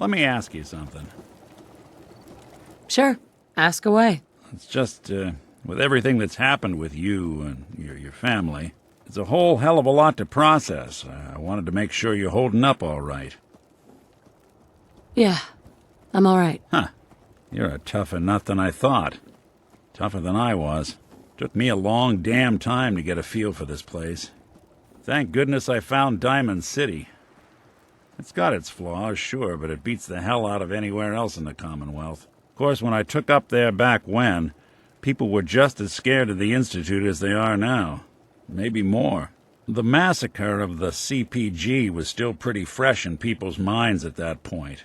Let me ask you something. Sure. Ask away. It's just, with everything that's happened with you and your family, it's a whole hell of a lot to process. I wanted to make sure you're holding up all right. Yeah, I'm all right. Huh. You're a tougher nut than I thought. Tougher than I was. Took me a long damn time to get a feel for this place. Thank goodness I found Diamond City. It's got its flaws, sure, but it beats the hell out of anywhere else in the Commonwealth. Of course, when I took up there back when, people were just as scared of the Institute as they are now. Maybe more. The massacre of the CPG was still pretty fresh in people's minds at that point,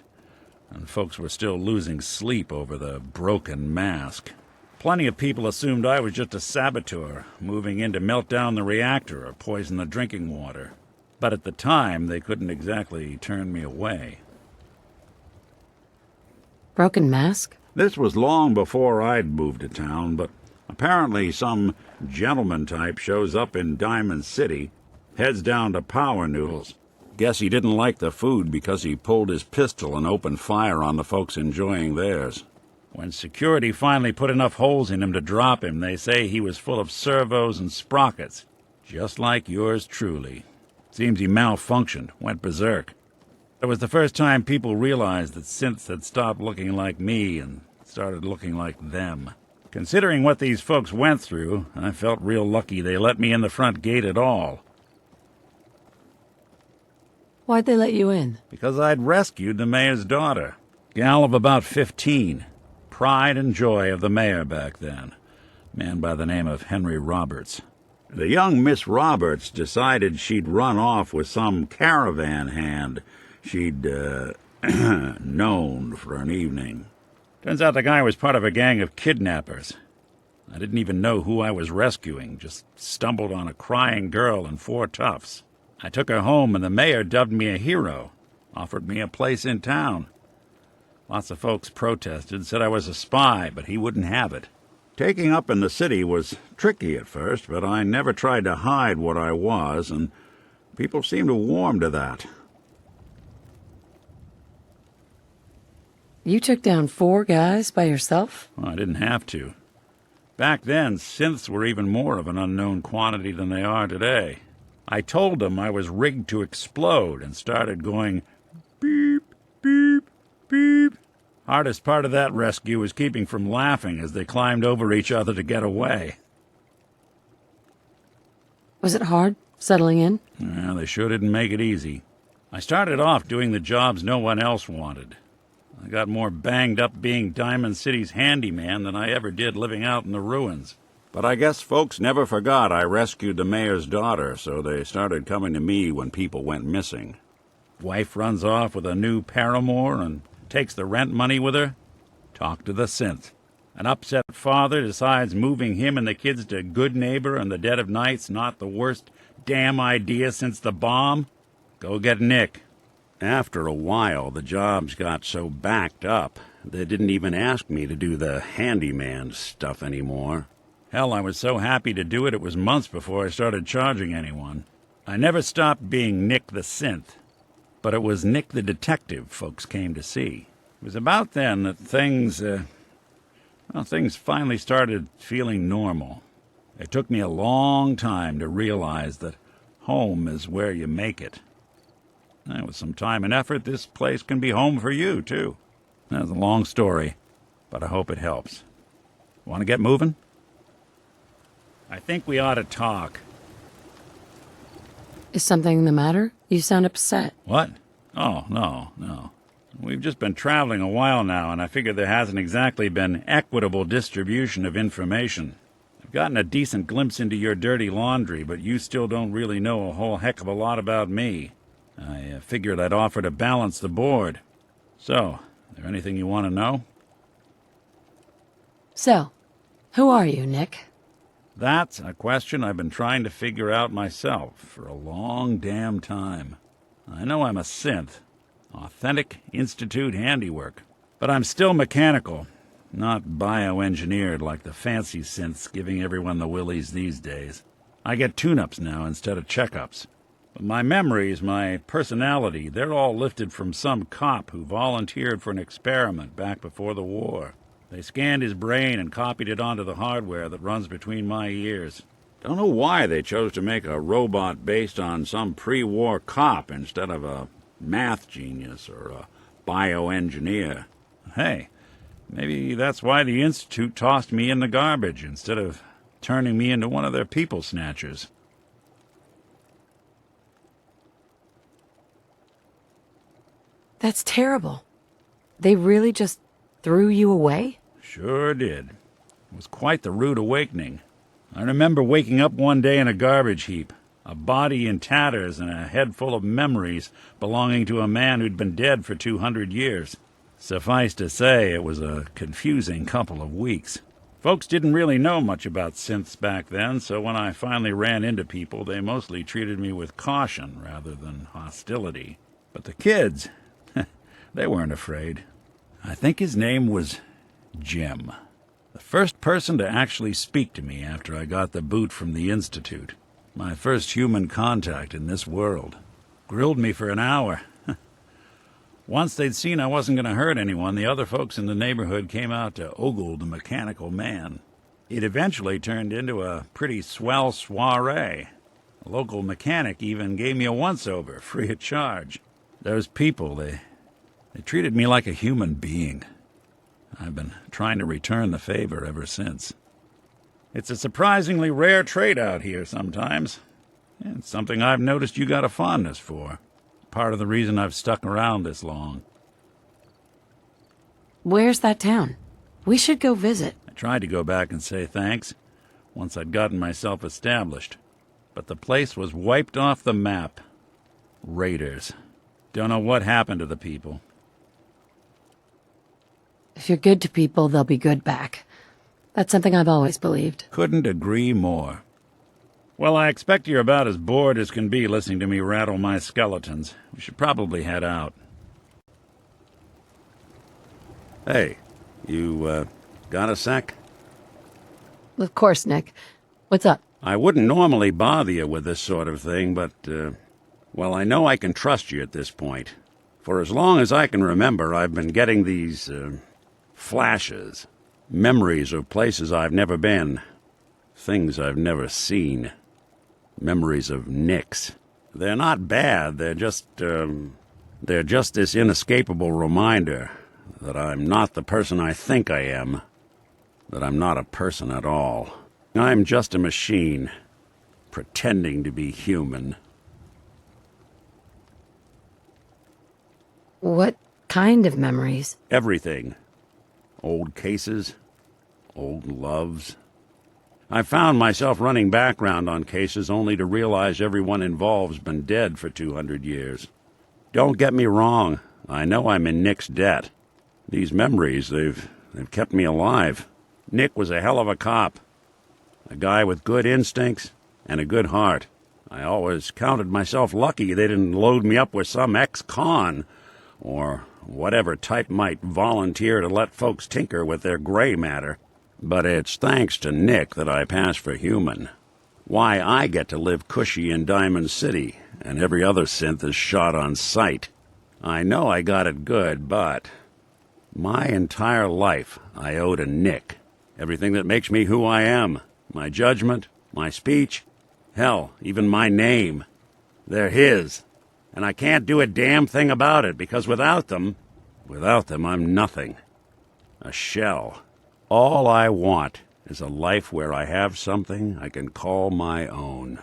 and folks were still losing sleep over the broken mask. Plenty of people assumed I was just a saboteur, moving in to melt down the reactor or poison the drinking water. But at the time, they couldn't exactly turn me away. Broken mask? This was long before I'd moved to town, but apparently some gentleman type shows up in Diamond City, heads down to Power Noodles. Guess he didn't like the food because he pulled his pistol and opened fire on the folks enjoying theirs. When security finally put enough holes in him to drop him, they say he was full of servos and sprockets, just like yours truly. Seems he malfunctioned, went berserk. It was the first time people realized that synths had stopped looking like me and started looking like them. Considering what these folks went through, I felt real lucky they let me in the front gate at all. Why'd they let you in? Because I'd rescued the mayor's daughter. Gal of about 15. Pride and joy of the mayor back then. Man by the name of Henry Roberts. The young Miss Roberts decided she'd run off with some caravan hand she'd, known for an evening. Turns out the guy was part of a gang of kidnappers. I didn't even know who I was rescuing, just stumbled on a crying girl and 4 toughs. I took her home and the mayor dubbed me a hero, offered me a place in town. Lots of folks protested, said I was a spy, but he wouldn't have it. Taking up in the city was tricky at first, but I never tried to hide what I was, and people seemed to warm to that. You took down 4 guys by yourself? Well, I didn't have to. Back then, synths were even more of an unknown quantity than they are today. I told them I was rigged to explode and started going beep, beep, beep. Hardest part of that rescue was keeping from laughing as they climbed over each other to get away. Was it hard, settling in? Well, they sure didn't make it easy. I started off doing the jobs no one else wanted. I got more banged up being Diamond City's handyman than I ever did living out in the ruins. But I guess folks never forgot I rescued the mayor's daughter, so they started coming to me when people went missing. Wife runs off with a new paramour and takes the rent money with her. Talk to the synth. An upset father decides moving him and the kids to Good Neighbor in the dead of night's not the worst damn idea since the bomb. Go get Nick. After a while, the jobs got so backed up, they didn't even ask me to do the handyman stuff anymore. Hell, I was so happy to do it, it was months before I started charging anyone. I never stopped being Nick the Synth, but it was Nick the Detective folks came to see. It was about then that things finally started feeling normal. It took me a long time to realize that home is where you make it. And with some time and effort, this place can be home for you, too. That's a long story, but I hope it helps. Want to get moving? I think we ought to talk. Is something the matter? You sound upset. What? Oh, no. We've just been traveling a while now, and I figure there hasn't exactly been equitable distribution of information. I've gotten a decent glimpse into your dirty laundry, but you still don't really know a whole heck of a lot about me. I figured I'd offer to balance the board. So, is there anything you want to know? So, who are you, Nick? That's a question I've been trying to figure out myself for a long damn time. I know I'm a synth, authentic Institute handiwork, but I'm still mechanical, not bioengineered like the fancy synths giving everyone the willies these days. I get tune-ups now instead of checkups. But my memories, my personality, they're all lifted from some cop who volunteered for an experiment back before the war. They scanned his brain and copied it onto the hardware that runs between my ears. Don't know why they chose to make a robot based on some pre-war cop instead of a math genius or a bioengineer. Hey, maybe that's why the Institute tossed me in the garbage instead of turning me into one of their people snatchers. That's terrible. They really just threw you away? Sure did. It was quite the rude awakening. I remember waking up one day in a garbage heap, a body in tatters and a head full of memories belonging to a man who'd been dead for 200 years. Suffice to say, it was a confusing couple of weeks. Folks didn't really know much about synths back then, so when I finally ran into people, they mostly treated me with caution rather than hostility. But the kids, they weren't afraid. I think his name was Jim. The first person to actually speak to me after I got the boot from the Institute. My first human contact in this world. Grilled me for an hour. Once they'd seen I wasn't going to hurt anyone, the other folks in the neighborhood came out to ogle the mechanical man. It eventually turned into a pretty swell soiree. A local mechanic even gave me a once-over, free of charge. Those people, they treated me like a human being. I've been trying to return the favor ever since. It's a surprisingly rare trait out here sometimes. It's something I've noticed you got a fondness for. Part of the reason I've stuck around this long. Where's that town? We should go visit. I tried to go back and say thanks, once I'd gotten myself established. But the place was wiped off the map. Raiders. Don't know what happened to the people. If you're good to people, they'll be good back. That's something I've always believed. Couldn't agree more. Well, I expect you're about as bored as can be listening to me rattle my skeletons. We should probably head out. Hey, you, got a sec? Of course, Nick. What's up? I wouldn't normally bother you with this sort of thing, but, well, I know I can trust you at this point. For as long as I can remember, I've been getting these, flashes. Memories of places I've never been. Things I've never seen. Memories of Nicks. They're not bad, they're just this inescapable reminder that I'm not the person I think I am. That I'm not a person at all. I'm just a machine, pretending to be human. What kind of memories? Everything. Old cases. Old loves. I found myself running background on cases only to realize everyone involved's been dead for 200 years. Don't get me wrong, I know I'm in Nick's debt. These memories, they've kept me alive. Nick was a hell of a cop. A guy with good instincts and a good heart. I always counted myself lucky they didn't load me up with some ex-con, or whatever type might volunteer to let folks tinker with their gray matter. But it's thanks to Nick that I pass for human. Why I get to live cushy in Diamond City, and every other synth is shot on sight. I know I got it good, but my entire life I owe to Nick. Everything that makes me who I am. My judgment, my speech, hell, even my name. They're his. And I can't do a damn thing about it, because without them, I'm nothing. A shell. All I want is a life where I have something I can call my own.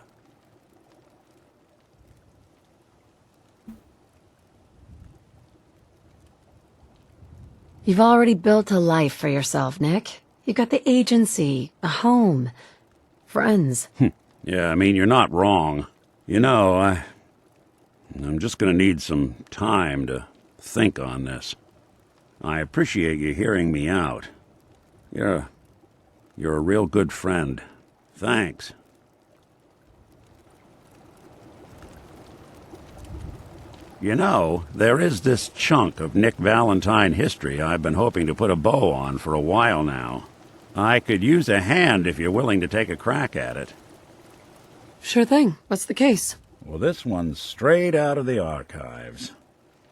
You've already built a life for yourself, Nick. You've got the agency, a home, friends. Yeah, I mean, you're not wrong. You know, I'm just gonna need some time to think on this. I appreciate you hearing me out. You're a real good friend. Thanks. You know, there is this chunk of Nick Valentine history I've been hoping to put a bow on for a while now. I could use a hand if you're willing to take a crack at it. Sure thing. What's the case? Well, this one's straight out of the archives.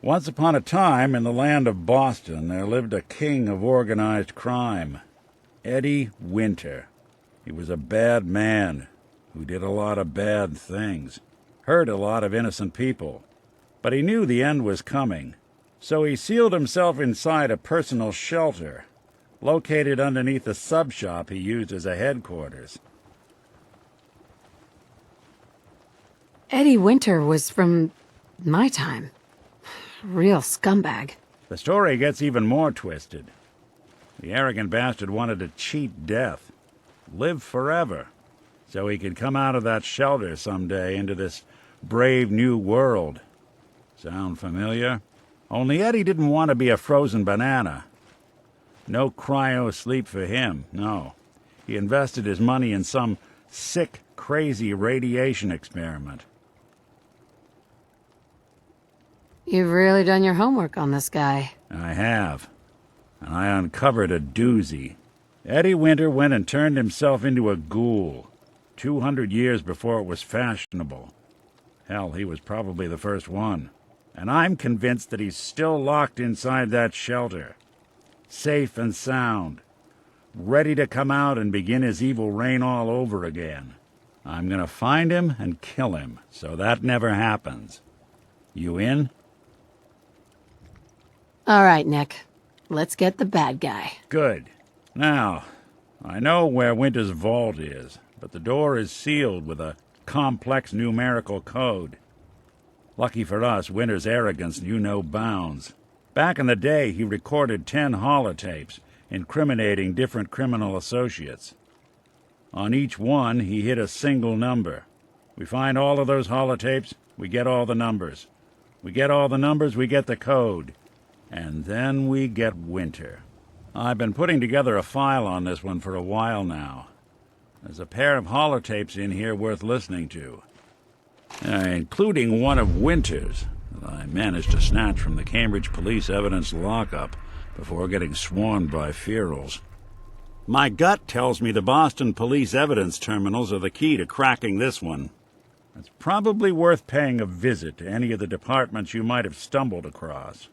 Once upon a time, in the land of Boston, there lived a king of organized crime, Eddie Winter. He was a bad man who did a lot of bad things, hurt a lot of innocent people. But he knew the end was coming, so he sealed himself inside a personal shelter, located underneath the sub-shop he used as a headquarters. Eddie Winter was from my time. Real scumbag. The story gets even more twisted. The arrogant bastard wanted to cheat death, live forever, so he could come out of that shelter someday into this brave new world. Sound familiar? Only Eddie didn't want to be a frozen banana. No cryo sleep for him, no. He invested his money in some sick, crazy radiation experiment. You've really done your homework on this guy. I have. And I uncovered a doozy. Eddie Winter went and turned himself into a ghoul, 200 years before it was fashionable. Hell, he was probably the first one. And I'm convinced that he's still locked inside that shelter, safe and sound, ready to come out and begin his evil reign all over again. I'm gonna find him and kill him, so that never happens. You in? All right, Nick. Let's get the bad guy. Good. Now, I know where Winter's vault is, but the door is sealed with a complex numerical code. Lucky for us, Winter's arrogance knew no bounds. Back in the day, he recorded 10 holotapes, incriminating different criminal associates. On each one, he hit a single number. We find all of those holotapes, we get all the numbers. We get all the numbers, we get the code. And then we get Winter. I've been putting together a file on this one for a while now. There's a pair of holotapes in here worth listening to. Including one of Winter's that I managed to snatch from the Cambridge police evidence lockup before getting swarmed by ferals. My gut tells me the Boston police evidence terminals are the key to cracking this one. It's probably worth paying a visit to any of the departments you might have stumbled across.